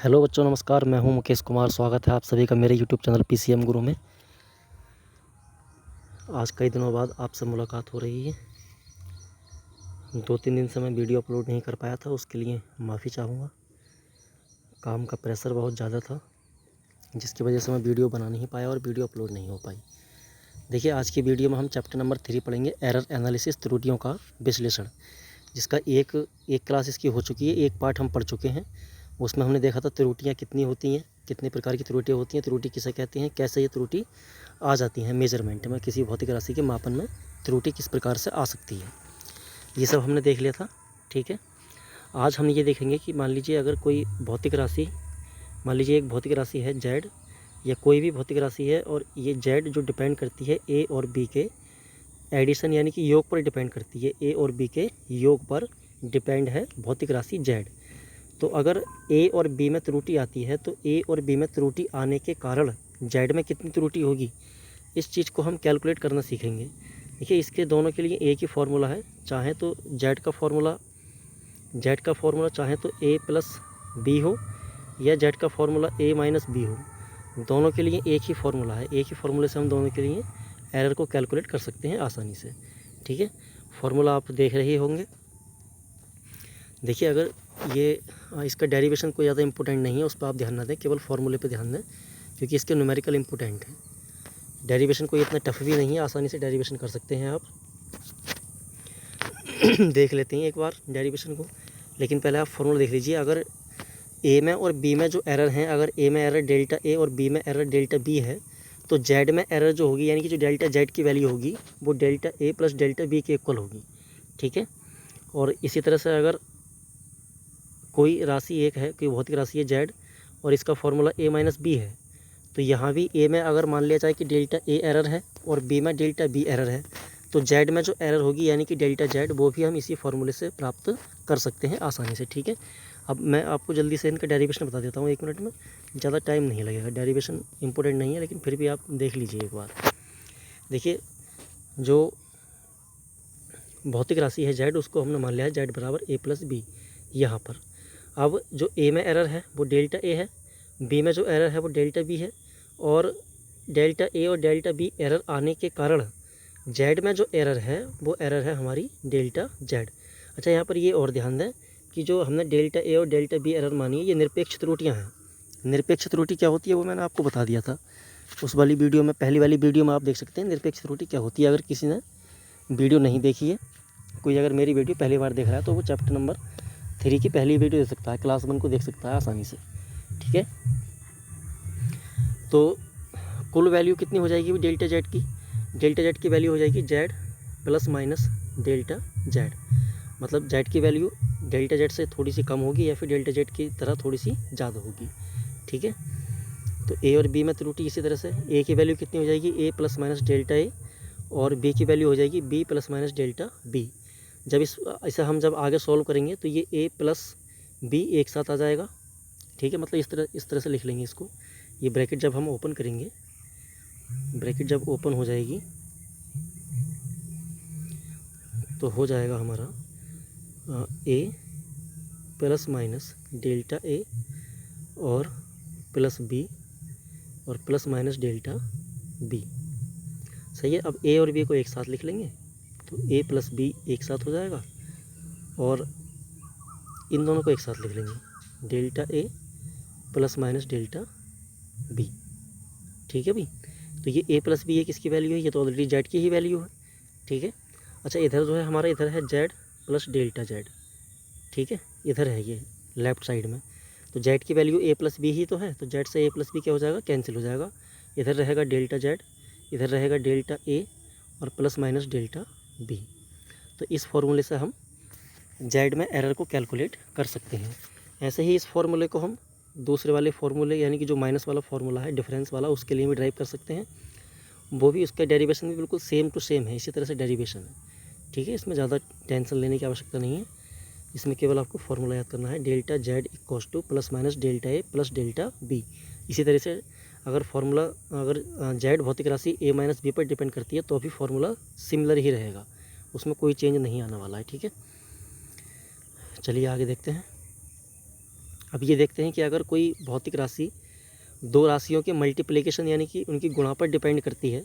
Hello बच्चों, नमस्कार। मैं हूं मुकेश कुमार। स्वागत है आप सभी का मेरे यूट्यूब चैनल पीसीएम गुरु में। आज कई दिनों बाद आपसे मुलाकात हो रही है। 2-3 दिन से मैं वीडियो अपलोड नहीं कर पाया था, उसके लिए माफ़ी चाहूँगा। काम का प्रेशर बहुत ज़्यादा था, जिसकी वजह से मैं वीडियो बना नहीं पाया और वीडियो अपलोड नहीं हो पाई। देखिए, आज की वीडियो में हम चैप्टर नंबर 3 पढ़ेंगे, एरर एनालिसिस, त्रुटियों का विश्लेषण, जिसका एक क्लास इसकी हो चुकी है, एक पार्ट हम पढ़ चुके हैं। उसमें हमने देखा था त्रुटियाँ कितनी होती हैं, कितने प्रकार की त्रुटियाँ होती हैं, त्रुटि किसे कहते हैं, कैसे ये त्रुटि आ जाती हैं मेजरमेंट में, किसी भौतिक राशि के मापन में त्रुटि किस प्रकार से आ सकती है, ये सब हमने देख लिया था। ठीक है, आज हम ये देखेंगे कि मान लीजिए अगर कोई भौतिक राशि, मान लीजिए एक भौतिक राशि है जेड, या कोई भी भौतिक राशि है, और ये जेड जो डिपेंड करती है ए और बी के एडिशन यानी कि योग पर डिपेंड करती है, ए और बी के योग पर डिपेंड है भौतिक राशि जेड। तो अगर ए और बी में त्रुटि आती है तो ए और बी में त्रुटि आने के कारण जेड में कितनी त्रुटि होगी, इस चीज़ को हम कैलकुलेट करना सीखेंगे। देखिए, इसके दोनों के लिए एक ही फार्मूला है। चाहे तो जेड का फार्मूला चाहे तो ए प्लस बी हो, या जेड का फार्मूला ए माइनस बी हो, दोनों के लिए एक ही फार्मूला है। एक ही फार्मूले से हम दोनों के लिए एरर को कैलकुलेट कर सकते हैं आसानी से। ठीक है, फार्मूला आप देख रहे होंगे। देखिए, अगर ये इसका डेरिवेशन कोई ज़्यादा इंपॉर्टेंट नहीं है, उस पर आप ध्यान ना दें, केवल फार्मूले पे ध्यान दें, क्योंकि इसके न्यूमेरिकल इंपॉर्टेंट है। डेरिवेशन कोई इतना टफ भी नहीं है, आसानी से डेरिवेशन कर सकते हैं आप। देख लेते हैं एक बार डेरिवेशन को, लेकिन पहले आप फार्मूला देख लीजिए। अगर ए में और बी में जो एरर हैं, अगर ए में एरर डेल्टा ए और बी में एरर डेल्टा बी है, तो जेड में एरर जो होगी, यानी कि जो डेल्टा जेड की वैल्यू होगी, वो delta A plus delta B के इक्वल होगी। ठीक है, और इसी तरह से अगर कोई राशि एक है, कोई भौतिक राशि है जेड, और इसका फार्मूला ए माइनस बी है, तो यहाँ भी ए में अगर मान लिया जाए कि डेल्टा ए एरर है और बी में डेल्टा बी एरर है, तो जेड में जो एरर होगी यानी कि डेल्टा जेड, वो भी हम इसी फार्मूले से प्राप्त कर सकते हैं आसानी से। ठीक है, अब मैं आपको जल्दी से इनका डेरिवेशन बता देता हूँ 1 मिनट में, ज़्यादा टाइम नहीं लगेगा। डेरिवेशन इंपॉर्टेंट नहीं है, लेकिन फिर भी आप देख लीजिए एक बार। देखिए, जो भौतिक राशि है जेड, उसको हमने मान लिया है जेड बराबर ए प्लस बी यहाँ पर। अब जो ए में एरर है वो डेल्टा ए है, बी में जो एरर है वो डेल्टा बी है, और डेल्टा ए और डेल्टा बी एरर आने के कारण जेड में जो एरर है वो एरर है हमारी डेल्टा जेड। अच्छा, यहाँ पर ये और ध्यान दें कि जो हमने डेल्टा ए और डेल्टा बी एरर मानी है, ये निरपेक्ष त्रुटियाँ हैं। निरपेक्ष त्रुटि क्या होती है वो मैंने आपको बता दिया था उस वाली वीडियो में, पहली वाली वीडियो में आप देख सकते हैं निरपेक्ष त्रुटि क्या होती है। अगर किसी ने वीडियो नहीं देखी है, कोई अगर मेरी वीडियो पहली बार देख रहा है, तो वो चैप्टर नंबर 3 की पहली वीडियो देख सकता है, क्लास 1 को देख सकता है आसानी से। ठीक है, तो कुल वैल्यू कितनी हो जाएगी डेल्टा जेड की? डेल्टा जेड की वैल्यू हो जाएगी Z plus minus delta Z. मतलब जेड की वैल्यू डेल्टा जेड से थोड़ी सी कम होगी, या फिर डेल्टा जेड की तरह थोड़ी सी ज़्यादा होगी। ठीक है, तो ए और बी में त्रुटि इसी तरह से, ए की वैल्यू कितनी हो जाएगी A plus minus delta A, और बी की वैल्यू हो जाएगी B plus minus delta B. जब इसे हम जब आगे सॉल्व करेंगे तो ये ए प्लस बी एक साथ आ जाएगा। ठीक है, मतलब इस तरह से लिख लेंगे इसको। ये ब्रैकेट जब हम ओपन करेंगे, ब्रैकेट जब ओपन हो जाएगी तो हो जाएगा हमारा ए प्लस माइनस डेल्टा ए और प्लस बी और प्लस माइनस डेल्टा बी। सही है, अब ए और बी को एक साथ लिख लेंगे तो ए प्लस बी एक साथ हो जाएगा, और इन दोनों को एक साथ लिख लेंगे delta A plus minus delta B. ठीक है भाई, तो ये ए प्लस बी ये किसकी वैल्यू है? ये तो ऑलरेडी जेड की ही वैल्यू है। ठीक है, अच्छा, इधर जो है हमारा, इधर है जेड प्लस डेल्टा जेड। ठीक है, इधर है ये लेफ़्ट साइड में, तो जेड की वैल्यू ए प्लस बी ही तो है, तो जेड से ए प्लस बी क्या हो जाएगा? कैंसिल हो जाएगा। इधर रहेगा डेल्टा जेड, इधर रहेगा डेल्टा ए और प्लस माइनस डेल्टा बी। तो इस फॉर्मूले से हम जेड में एरर को कैलकुलेट कर सकते हैं। ऐसे ही इस फॉर्मूले को हम दूसरे वाले फॉर्मूले, यानी कि जो माइनस वाला फॉर्मूला है डिफरेंस वाला, उसके लिए भी ड्राइव कर सकते हैं। वो भी, उसका डेरिवेशन भी बिल्कुल सेम टू सेम है, इसी तरह से डेरिवेशन है। ठीक है, इसमें ज़्यादा टेंशन लेने की आवश्यकता नहीं है। इसमें केवल आपको फॉर्मूला याद करना है, delta Z equals to plus minus delta A plus delta B. इसी तरह से अगर फार्मूला, अगर जेड भौतिक राशि ए माइनस बी पर डिपेंड करती है तो भी फार्मूला सिमिलर ही रहेगा, उसमें कोई चेंज नहीं आने वाला है। ठीक है, चलिए आगे देखते हैं। अब ये देखते हैं कि अगर कोई भौतिक राशि दो राशियों के मल्टीप्लिकेशन यानी कि उनकी गुणा पर डिपेंड करती है,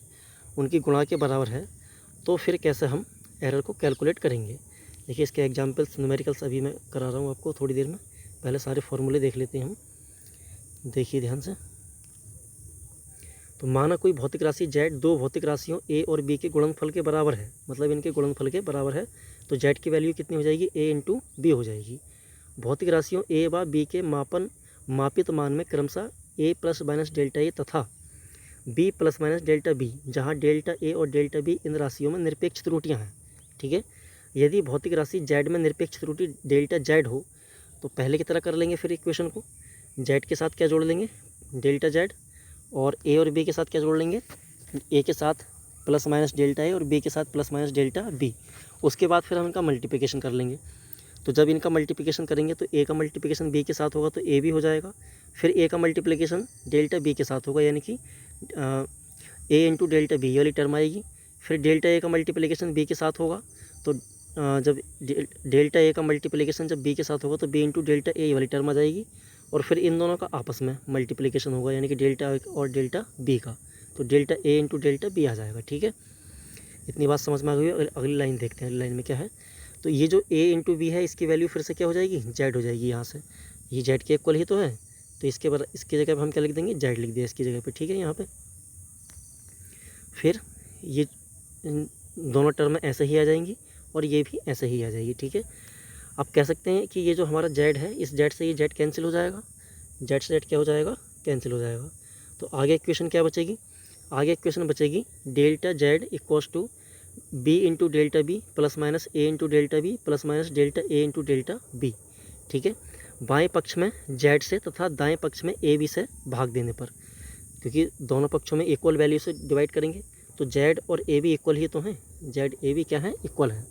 उनकी गुणा के बराबर है, तो फिर कैसे हम एरर को कैलकुलेट करेंगे। देखिए इसके एग्जांपल्स न्यूमेरिकल्स अभी मैं करा रहा हूँ आपको थोड़ी देर में। पहले सारे फॉर्मूले देख लेते हैं हम, देखिए ध्यान से। तो माना कोई भौतिक राशि जेड दो भौतिक राशियों ए और बी के गुणनफल के बराबर है, मतलब इनके गुणनफल के बराबर है, तो जेड की वैल्यू कितनी हो जाएगी, ए इंटू बी हो जाएगी। भौतिक राशियों ए व बी के मापित मान में क्रमशः A plus minus delta A तथा B plus minus delta B, जहाँ डेल्टा ए और डेल्टा बी इन राशियों में निरपेक्ष त्रुटियाँ हैं। ठीक है, यदि भौतिक राशि जेड में निरपेक्ष त्रुटि डेल्टा जेड हो तो पहले की तरह कर लेंगे फिर इक्वेशन को। जेड के साथ क्या जोड़ लेंगे, डेल्टा जेड, और ए और बी के साथ क्या जोड़ लेंगे, ए के साथ प्लस माइनस डेल्टा ए और बी के साथ प्लस माइनस डेल्टा बी। उसके बाद फिर हम इनका मल्टीप्लिकेशन कर लेंगे। तो जब इनका मल्टीप्लिकेशन करेंगे तो ए का मल्टीप्लिकेशन बी के साथ होगा तो ए भी हो जाएगा, फिर ए का मल्टीप्लिकेशन डेल्टा बी के साथ होगा यानी कि ए इंटू डेल्टा बी वाली टर्म आएगी, फिर डेल्टा ए का मल्टीप्लिकेशन बी के साथ होगा तो जब डेल्टा ए का मल्टीप्लिकेशन जब बी के साथ होगा तो बी इंटू डेल्टा ए वाली टर्म आ जाएगी, और फिर इन दोनों का आपस में मल्टीप्लिकेशन होगा यानी कि डेल्टा ए और डेल्टा बी का, तो delta A into delta B आ जाएगा। ठीक है, इतनी बात समझ में आ गई। अगली लाइन देखते हैं, अगली लाइन में क्या है। तो ये जो ए इंटू बी है इसकी वैल्यू फिर से क्या हो जाएगी, जेड हो जाएगी। यहाँ से ये जेड के इक्वल ही तो है, तो इसकी जगह पर हम क्या लिख देंगे, जेड लिख दिया इसकी जगह पे। ठीक है, यहाँ पे फिर ये दोनों टर्म ऐसे ही आ जाएंगी और ये भी ऐसे ही आ जाएगी। ठीक है, आप कह सकते हैं कि ये जो हमारा जेड है, इस जेड से ये जेड कैंसिल हो जाएगा, जेड से जेड क्या हो जाएगा, कैंसिल हो जाएगा। तो आगे इक्वेशन क्या बचेगी, आगे इक्वेशन बचेगी delta Z equals to B into delta B plus minus A into delta B plus minus delta A into delta B. ठीक है, बाएं पक्ष में जेड से तथा दाएं पक्ष में ए बी से भाग देने पर, क्योंकि दोनों पक्षों में इक्वल वैल्यू से डिवाइड करेंगे तो जेड और ए बी इक्वल ही तो हैं, जेड ए बी क्या है, इक्वल है।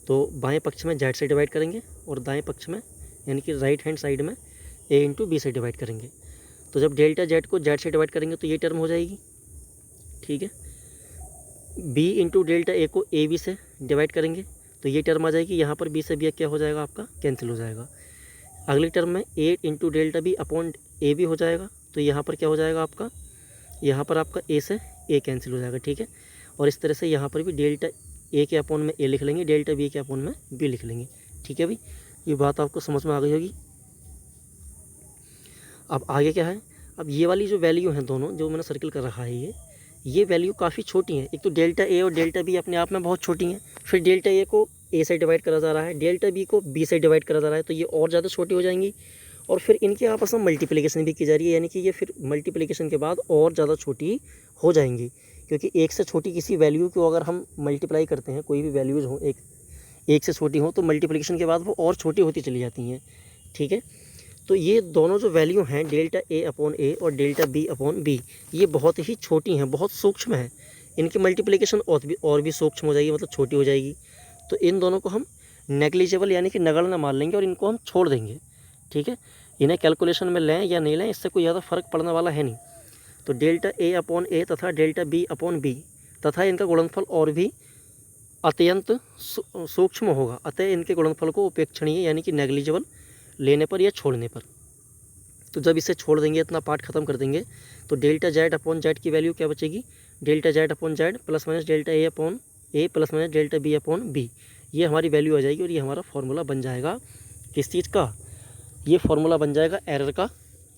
तो बाएं पक्ष में जेड से डिवाइड करेंगे और दाएं पक्ष में यानी कि राइट हैंड साइड में ए इंटू बी से डिवाइड करेंगे। तो जब डेल्टा जेड को जेड से डिवाइड करेंगे तो ये टर्म हो जाएगी। ठीक है, बी इंटू डेल्टा ए को ए बी से डिवाइड करेंगे तो ये टर्म आ जाएगी, यहाँ पर बी से बी क्या हो जाएगा, आपका कैंसिल हो जाएगा। अगली टर्म में A into delta B upon A B हो जाएगा, तो यहाँ पर क्या हो जाएगा आपका, यहाँ पर आपका ए से ए कैंसिल हो जाएगा। ठीक है, और इस तरह से यहाँ पर भी डेल्टा ए के अपॉन में ए लिख लेंगे, डेल्टा बी के अपॉन में बी लिख लेंगे। ठीक है भाई, ये बात आपको समझ में आ गई होगी। अब आगे क्या है, अब ये वाली जो वैल्यू हैं दोनों जो मैंने सर्कल कर रखा है ये वैल्यू काफ़ी छोटी हैं। एक तो डेल्टा ए और डेल्टा बी अपने आप में बहुत छोटी हैं, फिर डेल्टा ए को ए से डिवाइड करा जा रहा है, डेल्टा बी को बी से डिवाइड करा जा रहा है, तो ये और ज़्यादा छोटी हो जाएंगी, और फिर इनके आपस में मल्टीप्लिकेशन भी की जा रही है, यानी कि ये फिर मल्टीप्लिकेशन के बाद और ज़्यादा छोटी हो जाएंगी, क्योंकि एक से छोटी किसी वैल्यू को अगर हम मल्टीप्लाई करते हैं, कोई भी वैल्यूज़ हो एक से छोटी हो तो मल्टीप्लिकेशन के बाद वो और छोटी होती चली जाती हैं। ठीक है, तो ये दोनों जो वैल्यू हैं डेल्टा ए अपॉन ए और डेल्टा बी अपॉन बी, ये बहुत ही छोटी हैं, बहुत सूक्ष्म हैं, इनकी मल्टीप्लिकेशन और भी सूक्ष्म हो जाएगी, मतलब छोटी हो जाएगी। तो इन दोनों को हम नेग्लिजिबल यानी कि नगण्य मान लेंगे और इनको हम छोड़ देंगे। ठीक है, इन्हें कैलकुलेशन में लें या नहीं लें इससे कोई ज़्यादा फर्क पड़ने वाला है नहीं। तो डेल्टा ए अपॉन ए तथा डेल्टा बी अपॉन बी तथा इनका गुणनफल और भी अत्यंत सूक्ष्म होगा, अतः इनके गुणनफल को उपेक्षणीय यानी कि नेग्लिजिबल लेने पर या छोड़ने पर। तो जब इसे छोड़ देंगे, इतना पार्ट खत्म कर देंगे, तो डेल्टा जेड अपॉन जेड की वैल्यू क्या बचेगी, delta Z upon Z plus minus delta A upon A plus minus delta B upon B, ये हमारी वैल्यू आ जाएगी और ये हमारा फॉर्मूला बन जाएगा किस चीज़ का, ये फॉर्मूला बन जाएगा एरर का।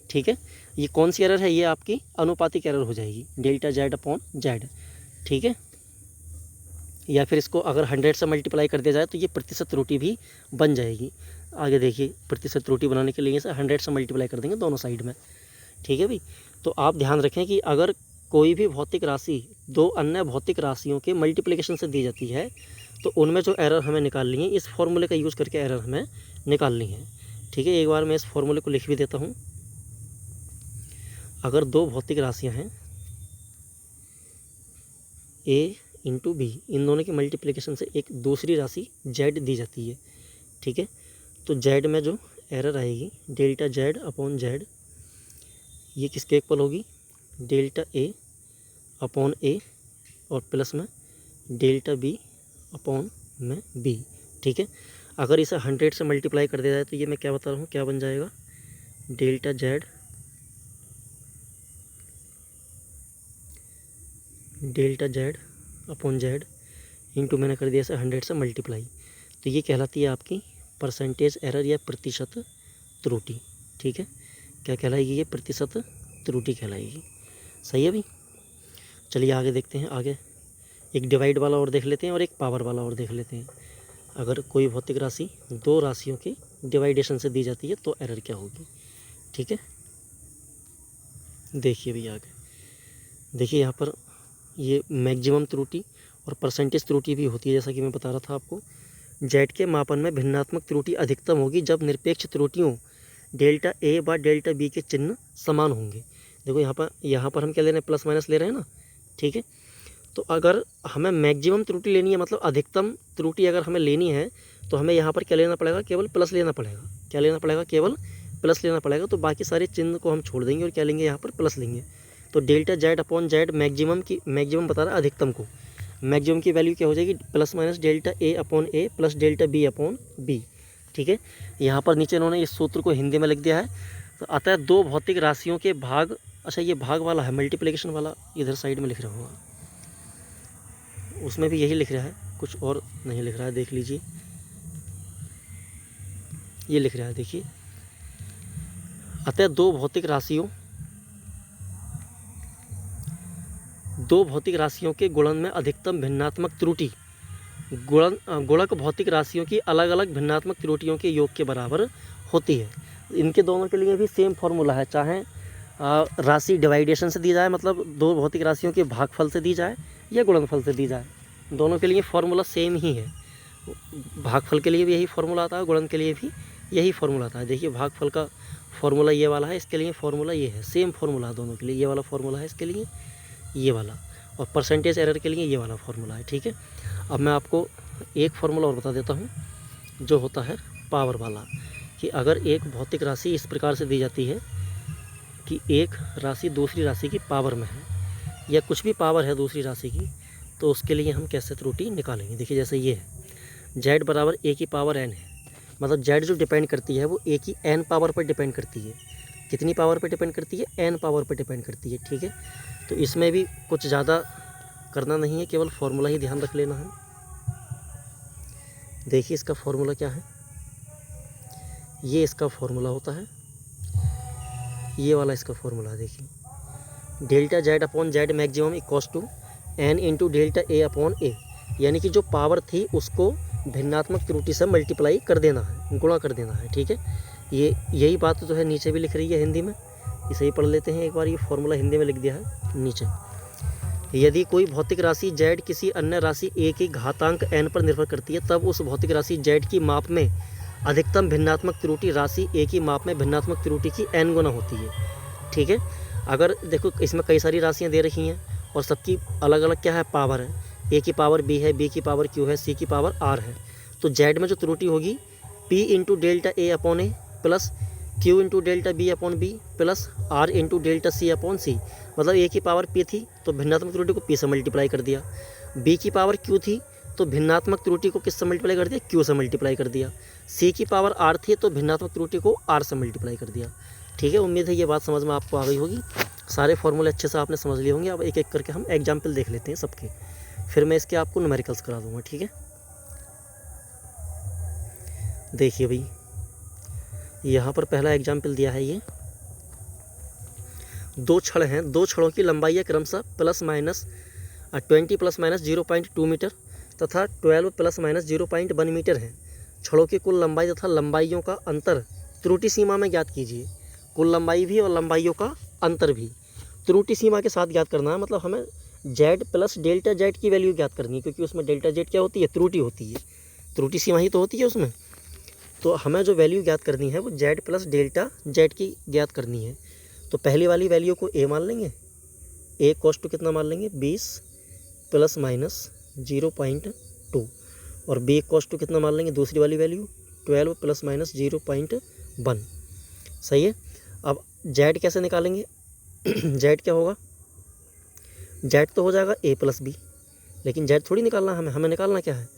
ठीक है, ये कौन सी एरर है, ये आपकी अनुपातिक एरर हो जाएगी, डेल्टा जेड अपॉन जेड। ठीक है, या फिर इसको अगर 100 से मल्टीप्लाई कर दिया जाए तो ये प्रतिशत त्रुटि भी बन जाएगी। आगे देखिए, प्रतिशत त्रुटि बनाने के लिए इसे 100 से मल्टीप्लाई कर देंगे दोनों साइड में। ठीक है भाई, तो आप ध्यान रखें कि अगर कोई भी भौतिक राशि दो अन्य भौतिक राशियों के मल्टीप्लिकेशन से दी जाती है तो उनमें जो एरर हमें निकालनी है, इस फॉर्मूले का यूज़ करके एरर हमें निकालनी है। ठीक है, एक बार मैं इस फॉर्मूले को लिख भी देता हूँ। अगर दो भौतिक राशियाँ हैं ए इंटू बी, इन दोनों की मल्टीप्लिकेशन से एक दूसरी राशि जेड दी जाती है। ठीक है, तो जेड में जो एरर आएगी डेल्टा जेड अपॉन जेड, ये किसके इक्वल होगी, डेल्टा ए अपॉन ए और प्लस में डेल्टा बी अपॉन में बी। ठीक है, अगर इसे 100 से मल्टीप्लाई कर दिया जाए तो ये मैं क्या बता रहा हूँ क्या बन जाएगा, delta Z upon Z into मैंने कर दिया इसे 100 से मल्टीप्लाई। तो ये कहलाती है आपकी परसेंटेज एरर या प्रतिशत त्रुटि। ठीक है, क्या कहलाएगी ये? प्रतिशत त्रुटि कहलाएगी। सही है भाई। चलिए आगे देखते हैं। आगे एक डिवाइड वाला और देख लेते हैं और एक पावर वाला और देख लेते हैं। अगर कोई भौतिक राशि दो राशियों के डिवाइडेशन से दी जाती है तो एरर क्या होगी। ठीक है, देखिए भैया आगे देखिए, यहाँ पर ये मैक्सिमम त्रुटि और परसेंटेज त्रुटि भी होती है। जैसा कि मैं बता रहा था आपको, जेड के मापन में भिन्नात्मक त्रुटि अधिकतम होगी जब निरपेक्ष त्रुटियों डेल्टा ए व डेल्टा बी के चिन्ह समान होंगे। देखो यहाँ पर हम क्या ले रहे हैं? प्लस माइनस ले रहे हैं ना। ठीक है, तो अगर हमें मैक्सिमम त्रुटि लेनी है, मतलब अधिकतम त्रुटि अगर हमें लेनी है, तो हमें यहाँ पर क्या लेना पड़ेगा? केवल प्लस लेना पड़ेगा। क्या लेना पड़ेगा? केवल प्लस लेना पड़ेगा। तो बाकी सारे चिन्ह को हम छोड़ देंगे और क्या लेंगे? यहाँ पर प्लस लेंगे। तो delta Z upon Z maximum बता रहा है अधिकतम को। मैक्सिमम की वैल्यू क्या हो जाएगी? Plus minus delta A upon A plus delta B upon B. ठीक है, यहाँ पर नीचे इन्होंने इस सूत्र को हिंदी में लिख दिया है। तो अतः दो भौतिक राशियों के भाग, अच्छा ये भाग वाला है, मल्टीप्लिकेशन वाला इधर साइड में लिख रहा हूँ, उसमें भी यही लिख रहा है, कुछ और नहीं लिख रहा है। देख लीजिए, ये लिख रहा है, देखिए, अतः दो भौतिक राशियों के गुणन में अधिकतम भिन्नात्मक त्रुटि गुणक भौतिक राशियों की अलग अलग भिन्नात्मक त्रुटियों के योग के बराबर होती है। इनके दोनों के लिए भी सेम फॉर्मूला है, चाहे राशि डिवाइडेशन से दी जाए, मतलब दो भौतिक राशियों के भागफल से दी जाए या गुणनफल से दी जाए, दोनों के लिए फॉर्मूला सेम ही है। भागफल के लिए भी यही फॉर्मूला आता है, गुणन के लिए भी यही फॉर्मूला आता है। देखिए भागफल का फॉर्मूला ये वाला है, इसके लिए फॉर्मूला ये है, सेम फॉर्मूला दोनों के लिए। ये वाला फॉर्मूला है इसके लिए, ये वाला, और परसेंटेज एरर के लिए ये वाला फॉर्मूला है। ठीक है, अब मैं आपको एक फार्मूला और बता देता हूँ, जो होता है पावर वाला, कि अगर एक भौतिक राशि इस प्रकार से दी जाती है कि एक राशि दूसरी राशि की पावर में है, या कुछ भी पावर है दूसरी राशि की, तो उसके लिए हम कैसे त्रुटि निकालेंगे। देखिए जैसे ये है, जेड बराबर ए की पावर एन है, मतलब जेड जो डिपेंड करती है वो ए की एन पावर पर डिपेंड करती है। कितनी पावर पर डिपेंड करती है? एन पावर पर डिपेंड करती है। ठीक है, तो इसमें भी कुछ ज़्यादा करना नहीं है, केवल फॉर्मूला ही ध्यान रख लेना है। देखिए इसका फॉर्मूला क्या है, ये इसका फॉर्मूला होता है, ये वाला इसका फॉर्मूला है। देखिए delta Z upon Z maximum equals to N into delta A upon A, यानी कि जो पावर थी उसको भिन्नात्मक त्रुटि से मल्टीप्लाई कर देना है, गुणा कर देना है। ठीक है, ये यही बात तो है, नीचे भी लिख रही है हिंदी में, इसे ही पढ़ लेते हैं एक बार। ये फॉर्मूला हिंदी में लिख दिया है नीचे। यदि कोई भौतिक राशि जेड किसी अन्य राशि ए की घातांक एन पर निर्भर करती है, तब उस भौतिक राशि जेड की माप में अधिकतम भिन्नात्मक त्रुटि राशि ए की माप में भिन्नात्मक त्रुटि की एन गुना होती है। ठीक है, अगर देखो इसमें कई सारी राशियाँ दे रखी हैं और सबकी अलग अलग क्या है? पावर है। ए की पावर बी है, बी की पावर क्यू है, सी की पावर आर है। तो जेड में जो त्रुटि होगी P into delta A upon A plus Q into delta B upon B plus R into delta C upon C, मतलब ए की पावर पी थी तो भिन्नात्मक त्रुटि को पी से मल्टीप्लाई कर दिया, बी की पावर क्यू थी तो भिन्नात्मक त्रुटि को किससे मल्टीप्लाई कर दिया? क्यू से मल्टीप्लाई कर दिया, सी की पावर आर थी तो भिन्नात्मक त्रुटि को आर से मल्टीप्लाई कर दिया। ठीक है, उम्मीद है ये बात समझ में आपको आ गई होगी, सारे फॉर्मूले अच्छे से आपने समझ लिए होंगे। अब एक एक करके हम एग्जाम्पल देख लेते हैं सबके, फिर मैं इसके आपको न्यूमेरिकल्स करा दूँगा। ठीक है, देखिए भाई यहाँ पर पहला एग्जाम्पल दिया है, ये दो छड़ हैं, दो छड़ों की लंबाई क्रमशः plus minus 20 plus minus 0.2 metre तथा 12 प्लस माइनस 0.1 मीटर है। छड़ों की कुल लंबाई तथा लंबाइयों का अंतर त्रुटि सीमा में ज्ञात कीजिए। कुल लंबाई भी और लंबाइयों का अंतर भी त्रुटि सीमा के साथ ज्ञात करना है, मतलब हमें जेड प्लस डेल्टा जेड की वैल्यू ज्ञात करनी है, क्योंकि उसमें डेल्टा जेड क्या होती है? त्रुटि होती है, त्रुटि सीमा ही तो होती है उसमें। तो हमें जो वैल्यू ज्ञात करनी है वो जेड प्लस डेल्टा जेड की ज्ञात करनी है। तो पहली वाली वैल्यू को ए मान लेंगे, ए कॉस्ट टू कितना मान लेंगे? 20 प्लस माइनस 0.2, और बी कॉस्ट टू कितना मान लेंगे? दूसरी वाली वैल्यू 12 प्लस माइनस 0.1। सही है, अब जेड कैसे निकालेंगे? जेड क्या होगा? जेड तो हो जाएगा ए प्लस बी, लेकिन जेड थोड़ी निकालना है हमें निकालना क्या है?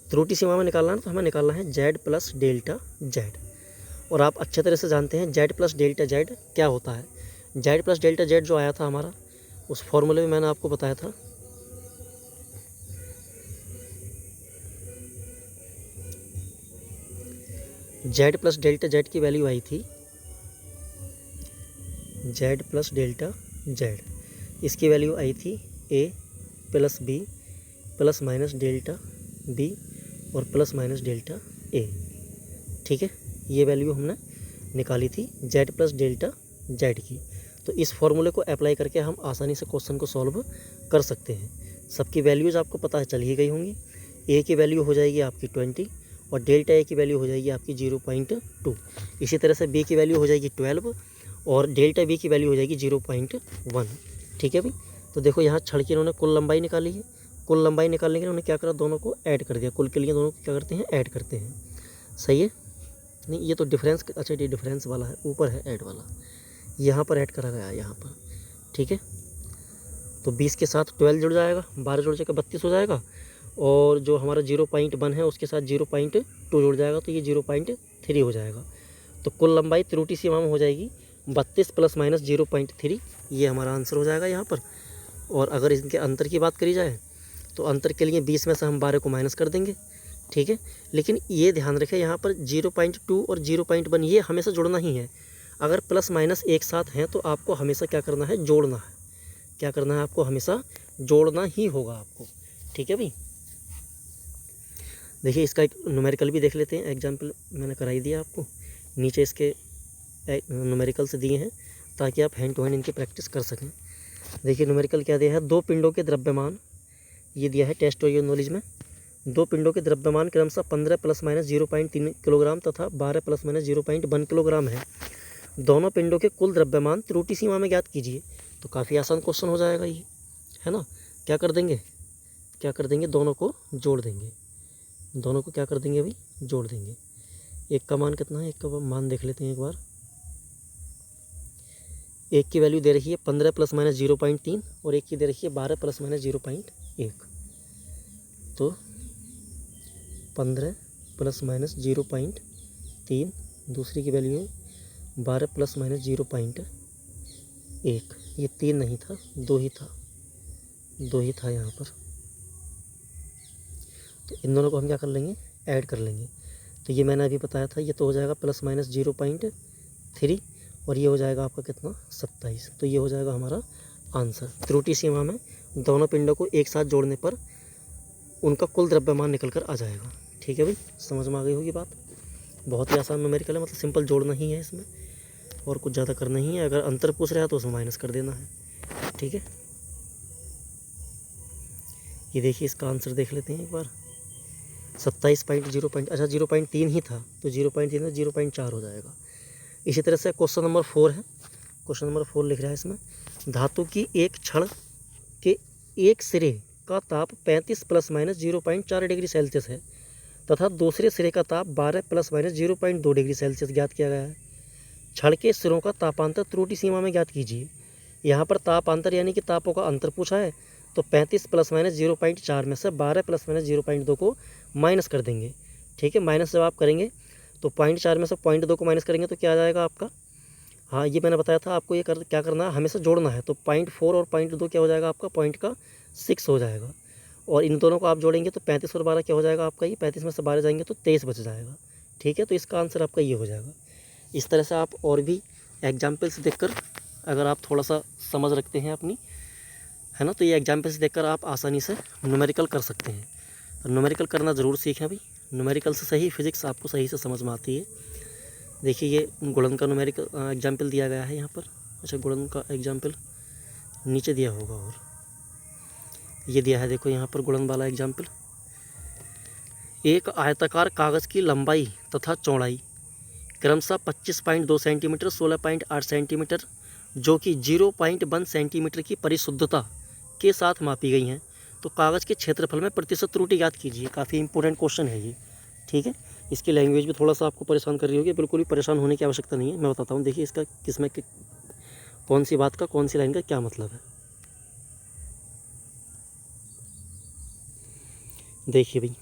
त्रुटि सीमा में निकालना है, तो हमें निकालना है जेड प्लस डेल्टा जेड। और आप अच्छे तरह से जानते हैं जेड प्लस डेल्टा जेड क्या होता है। जेड प्लस डेल्टा जेड जो आया था हमारा, उस फॉर्मूले में मैंने आपको बताया था जेड प्लस डेल्टा जेड की वैल्यू आई थी जेड प्लस डेल्टा जेड, इसकी वैल्यू आई थी A plus B plus minus delta B और प्लस माइनस डेल्टा ए। ठीक है, ये वैल्यू हमने निकाली थी जेड प्लस डेल्टा जेड की। तो इस फॉर्मूले को अप्लाई करके हम आसानी से क्वेश्चन को सॉल्व कर सकते हैं। सबकी वैल्यूज़ आपको पता है चल ही गई होंगी। ए की वैल्यू हो जाएगी आपकी 20 और डेल्टा ए की वैल्यू हो जाएगी आपकी 0.2। इसी तरह से बी की वैल्यू हो जाएगी 12 और डेल्टा बी की वैल्यू हो जाएगी 0.1। ठीक है भाई। तो देखो यहाँ छड़ की इन्होंने कुल लंबाई निकाली है। कुल लंबाई निकालने के लिए उन्होंने क्या करा, दोनों को ऐड कर दिया। कुल के लिए दोनों को क्या करते हैं, ऐड करते हैं। सही है, नहीं ये तो डिफरेंस, अच्छा ये डिफरेंस वाला है, ऊपर है ऐड वाला, यहाँ पर ऐड करा गया है यहाँ पर। ठीक है, तो 20 के साथ 12 जुड़ जाएगा, 12 जुड़ जाएगा 32 हो जाएगा और जो हमारा 0.1 है उसके साथ 0.2 जुड़ जाएगा तो ये 0.3 हो जाएगा। तो कुल लंबाई त्रुटि सीमा में हो जाएगी 32 प्लस माइनस 0.3, ये हमारा आंसर हो जाएगा यहाँ पर। और अगर इनके अंतर की बात करी जाए तो अंतर के लिए 20 में से हम 12 को माइनस कर देंगे। ठीक है, लेकिन ये ध्यान रखें यहाँ पर 0.2 और 0.1 ये हमेशा जुड़ना ही है। अगर प्लस माइनस एक साथ हैं तो आपको हमेशा क्या करना है, जोड़ना है। क्या करना है आपको, हमेशा जोड़ना ही होगा आपको। ठीक है भाई। देखिए इसका एक न्यूमेरिकल भी देख लेते हैं। एग्जाम्पल मैंने कराई दिया आपको, नीचे इसके न्यूमेरिकल से दिए हैं ताकि आप हैंड टू हैंड इनकी प्रैक्टिस कर सकें। देखिए न्यूमेरिकल क्या दिया है, दो पिंडों के द्रव्यमान, ये दिया है टेस्ट और नॉलेज में। दो पिंडों के द्रव्यमान क्रमशः 15 प्लस माइनस 0.3 किलोग्राम तथा 12 प्लस माइनस 0.1 किलोग्राम है। दोनों पिंडों के कुल द्रव्यमान त्रुटि सीमा में ज्ञात कीजिए। तो काफ़ी आसान क्वेश्चन हो जाएगा ये, है ना। क्या कर देंगे, दोनों को जोड़ देंगे। दोनों को क्या कर देंगे भाई, जोड़ देंगे। एक का मान कितना है, एक का मान देख लेते हैं एक बार। एक की वैल्यू दे रही है 15 प्लस माइनस 0.3 और एक की दे रही है 12 प्लस माइनस 0.1। तो 15 प्लस माइनस 0.3, दूसरी की वैल्यू है 12 प्लस माइनस 0.1। ये 3 नहीं था, 2 ही था यहाँ पर। तो इन दोनों को हम क्या कर लेंगे, ऐड कर लेंगे। तो ये मैंने अभी बताया था, ये तो हो जाएगा प्लस माइनस 0.3 और ये हो जाएगा आपका कितना, 27। तो ये हो जाएगा हमारा आंसर। त्रुटि सीमा में दोनों पिंडों को एक साथ जोड़ने पर उनका कुल द्रव्यमान निकल कर आ जाएगा। ठीक है भाई, समझ में आ गई होगी बात। बहुत ही आसान न्यूमेरिकल है, मतलब सिंपल जोड़ना ही है इसमें और कुछ ज़्यादा करना ही है। अगर अंतर पूछ रहा है तो उसमें माइनस कर देना है। ठीक है, ये देखिए इसका आंसर देख लेते हैं एक बार। 27.0 अच्छा 0.3 ही था, तो 0.3 में 0.4 हो जाएगा। इसी तरह से क्वेश्चन नंबर 4 है। क्वेश्चन नंबर 4 लिख रहा है इसमें, धातु की एक छड़ के एक सिरे का ताप 35 प्लस माइनस 0.4 डिग्री सेल्सियस है तथा दूसरे सिरे का ताप 12 प्लस माइनस 0.2 डिग्री सेल्सियस ज्ञात किया गया है। छड़ के सिरों का तापांतर त्रुटि सीमा में ज्ञात कीजिए। यहाँ पर तापांतर यानी कि तापों का अंतर पूछा है, तो 35 प्लस माइनस 0.4 में से 12 प्लस माइनस 0.2 को माइनस कर देंगे। ठीक है, माइनस जब आप करेंगे तो 0.4 में से 0.2 को माइनस करेंगे तो क्या आ जाएगा आपका, हाँ ये मैंने बताया था आपको, ये क्या करना है, हमेशा जोड़ना है। तो 0.4 और 0.2 क्या हो जाएगा आपका, 0.6 हो जाएगा। और इन दोनों को आप जोड़ेंगे तो 35 और 12 क्या हो जाएगा आपका, ये 35 में से 12 जाएंगे तो 23 बच जाएगा। ठीक है, तो इसका आंसर आपका ये हो जाएगा। इस तरह से आप और भी एग्जाम्पल्स देखकर अगर आप थोड़ा सा समझ रखते हैं अपनी, है ना, तो ये एग्जाम्पल्स देखकर आप आसानी से न्यूमेरिकल कर सकते हैं। न्यूमेरिकल करना ज़रूर सीखें भाई, न्यूमेरिकल से सही फिजिक्स आपको सही से समझ में आती है। देखिए ये गुणन का न्यूमेरिकल एग्जाम्पल दिया गया है यहाँ पर। अच्छा गुणन का एग्जाम्पल नीचे दिया होगा और ये दिया है, देखो यहाँ पर गुणन वाला एग्जाम्पल। एक आयताकार कागज़ की लंबाई तथा चौड़ाई क्रमशः 25.2 सेंटीमीटर, 16.8 सेंटीमीटर जो कि 0.1 सेंटीमीटर की परिशुद्धता के साथ मापी गई हैं, तो कागज़ के क्षेत्रफल में प्रतिशत त्रुटि ज्ञात कीजिए। काफ़ी इंपॉर्टेंट क्वेश्चन है ये। ठीक है, इसकी लैंग्वेज भी थोड़ा सा आपको परेशान कर रही होगी, बिल्कुल भी परेशान होने की आवश्यकता नहीं है। मैं बताता हूँ, देखिए इसका किसमें कौन सी बात का, कौन सी लाइन का क्या मतलब है। देखिए भाई,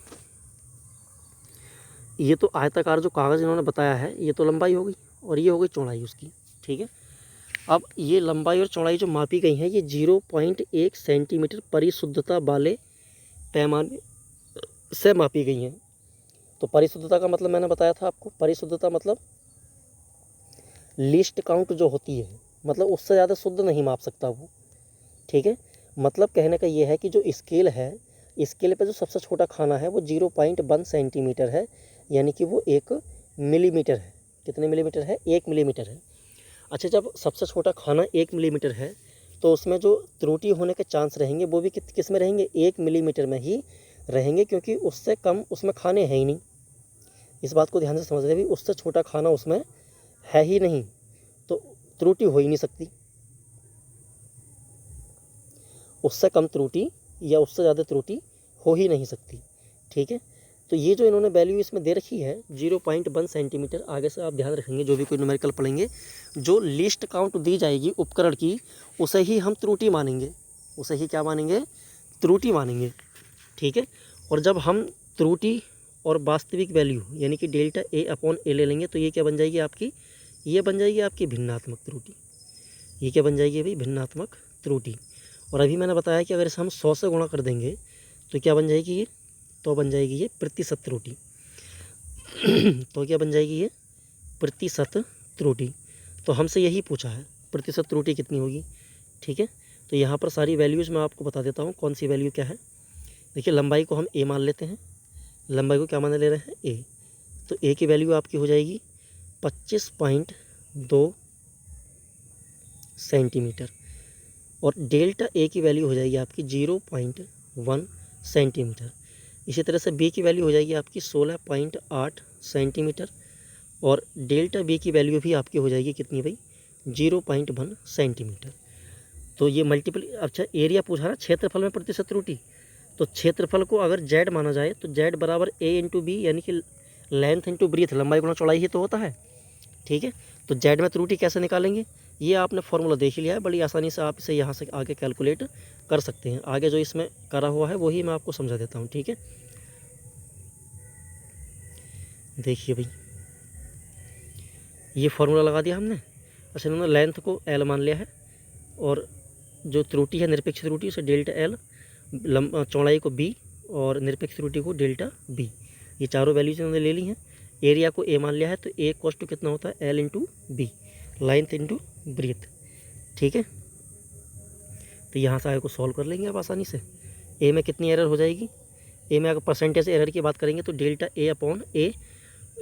ये तो आयताकार जो कागज़ इन्होंने बताया है ये तो लंबाई हो गई और ये हो गई चौड़ाई उसकी, ठीक है। अब ये लंबाई और चौड़ाई जो मापी गई है ये 0.1 सेंटीमीटर परिशुद्धता वाले पैमाने से मापी गई हैं। तो परिशुद्धता का मतलब मैंने बताया था आपको, परिशुद्धता मतलब लीस्ट काउंट जो होती है, मतलब उससे ज़्यादा शुद्ध नहीं माप सकता वो, ठीक है। मतलब कहने का ये है कि जो स्केल है, स्केल पे जो सबसे छोटा खाना है वो 0.1 सेंटीमीटर है, यानी कि वो 1 मिलीमीटर है। कितने मिलीमीटर है? 1 मिलीमीटर है। अच्छा, जब सबसे छोटा खाना 1 मिलीमीटर है तो उसमें जो त्रुटि होने के चांस रहेंगे वो भी किस में रहेंगे? 1 मिलीमीटर में ही रहेंगे, क्योंकि उससे कम उसमें खाने हैं ही नहीं। इस बात को ध्यान से समझ रहे भी, उससे छोटा खाना उसमें है ही नहीं, तो त्रुटि हो ही नहीं सकती। उससे कम त्रुटि या उससे ज़्यादा त्रुटि हो ही नहीं सकती, ठीक है। तो ये जो इन्होंने वैल्यू इसमें दे रखी है 0.1 सेंटीमीटर, आगे से आप ध्यान रखेंगे जो भी कोई न्यूमेरिकल पढ़ेंगे, जो लिस्ट काउंट दी जाएगी उपकरण की उसे ही हम त्रुटि मानेंगे, उसे ही क्या मानेंगे? त्रुटि मानेंगे, ठीक है। और जब हम त्रुटि और वास्तविक वैल्यू यानी कि डेल्टा A/A ले लेंगे तो ये क्या बन जाएगी आपकी? ये बन जाएगी आपकी भिन्नात्मक त्रुटि। ये क्या बन जाएगी भाई? भिन्नात्मक त्रुटि। और अभी मैंने बताया कि अगर इसे हम 100 से गुणा कर देंगे तो क्या बन जाएगी ये? तो बन जाएगी ये प्रतिशत त्रुटि। तो क्या बन जाएगी ये? प्रतिशत त्रुटि। तो हमसे यही पूछा है प्रतिशत त्रुटि कितनी होगी, ठीक है। तो यहाँ पर सारी वैल्यूज़ मैं आपको बता देता हूँ कौन सी वैल्यू क्या है। देखिए, लंबाई को हम A मान लेते हैं। लंबाई को क्या मान ले रहे हैं? A। तो A की वैल्यू आपकी हो जाएगी 25.2 सेंटीमीटर और डेल्टा A की वैल्यू हो जाएगी आपकी 0.1 सेंटीमीटर। इसी तरह से B की वैल्यू हो जाएगी आपकी 16.8 सेंटीमीटर और डेल्टा B की वैल्यू भी आपकी हो जाएगी कितनी भाई? 0.1 सेंटीमीटर। तो ये मल्टीपल, अच्छा एरिया पूछा ना, क्षेत्रफल में प्रतिशत त्रुटि। तो क्षेत्रफल को अगर Z माना जाए तो Z बराबर A इंटू बी, यानी कि लेंथ इंटू ब्रीथ, लंबाई गुणा चौड़ाई ही तो होता है, ठीक है। तो Z में त्रुटि कैसे निकालेंगे? ये आपने फॉर्मूला देख ही लिया है, बड़ी आसानी से आप इसे यहाँ से आगे कैलकुलेट कर सकते हैं। आगे जो इसमें करा हुआ है वही मैं आपको समझा देता हूँ, ठीक है। देखिए भाई, ये फॉर्मूला लगा दिया हमने। अच्छा, इन्होंने लेंथ को L मान लिया है और जो त्रुटि है निरपेक्ष त्रुटि उसे डेल्टा L, चौड़ाई को B और निरपेक्ष त्रुटि को डेल्टा B, ये चारों वैल्यूज इन्होंने ले ली हैं। एरिया को A मान लिया है तो A कोस टू कितना होता है? L into B, length into breath, ठीक है। तो यहाँ से आगे को सॉल्व कर लेंगे आप आसानी से। A में कितनी एरर हो जाएगी? A में अगर परसेंटेज एरर की बात करेंगे तो डेल्टा A/A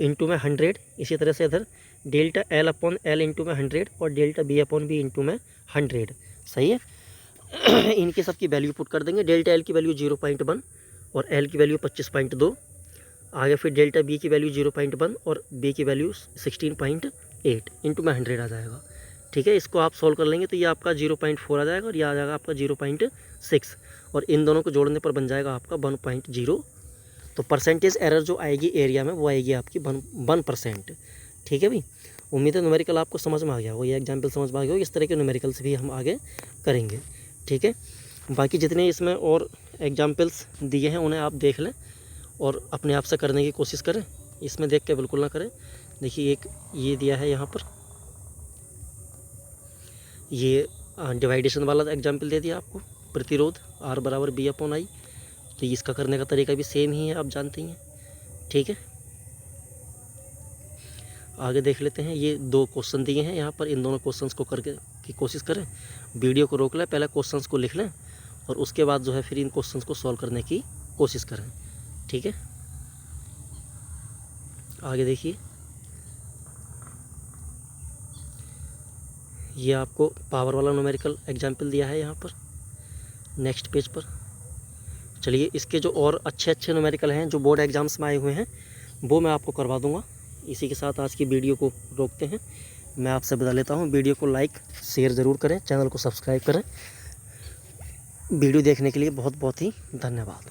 इंटू में 100, इसी तरह से इधर डेल्टा L/L इंटू में 100 और डेल्टा B/B इंटू में 100, सही है। इनकी सबकी वैल्यू पुट कर देंगे। डेल्टा L की वैल्यू 0.1 और L की वैल्यू 25.2, आगे फिर डेल्टा B की वैल्यू 0.1 और B की वैल्यू 16.8 इंटू में 100 आ जाएगा, ठीक है। इसको आप सॉल्व कर लेंगे तो ये आपका 0.4 आ जाएगा और ये आ जाएगा आपका 0.6 और इन दोनों को जोड़ने पर बन जाएगा आपका 1.0। तो परसेंटेज एरर जो आएगी एरिया में वो आएगी आपकी 1%, ठीक है भाई। उम्मीद है न्यूमेरिकल आपको समझ में आ गया हो, ये एग्जाम्पल समझ में आ गया हो। इस तरह के न्यूमेरिकल्स भी हम आगे करेंगे, ठीक है। बाकी जितने इसमें और एग्जाम्पल्स दिए हैं उन्हें आप देख लें और अपने आप से करने की कोशिश करें, इसमें देख के बिल्कुल ना करें। देखिए, एक ये दिया है यहाँ पर, ये डिवाइडेशन वाला एग्जाम्पल दे दिया आपको, प्रतिरोध R बराबर B/I। तो इसका करने का तरीका भी सेम ही है, आप जानते ही हैं, ठीक है। आगे देख लेते हैं। ये 2 क्वेश्चन दिए हैं यहाँ पर, इन दोनों क्वेश्चंस को करके की कोशिश करें। वीडियो को रोक लें, पहले क्वेश्चंस को लिख लें और उसके बाद जो है फिर इन क्वेश्चंस को सॉल्व करने की कोशिश करें, ठीक है। आगे देखिए, ये आपको पावर वाला न्यूमेरिकल एग्जाम्पल दिया है यहाँ पर नेक्स्ट पेज पर। चलिए, इसके जो और अच्छे न्यूमेरिकल हैं जो बोर्ड एग्जाम्स में आए हुए हैं वो मैं आपको करवा दूंगा। इसी के साथ आज की वीडियो को रोकते हैं, मैं आपसे बता लेता हूँ। वीडियो को लाइक शेयर ज़रूर करें, चैनल को सब्सक्राइब करें। वीडियो देखने के लिए बहुत बहुत ही धन्यवाद।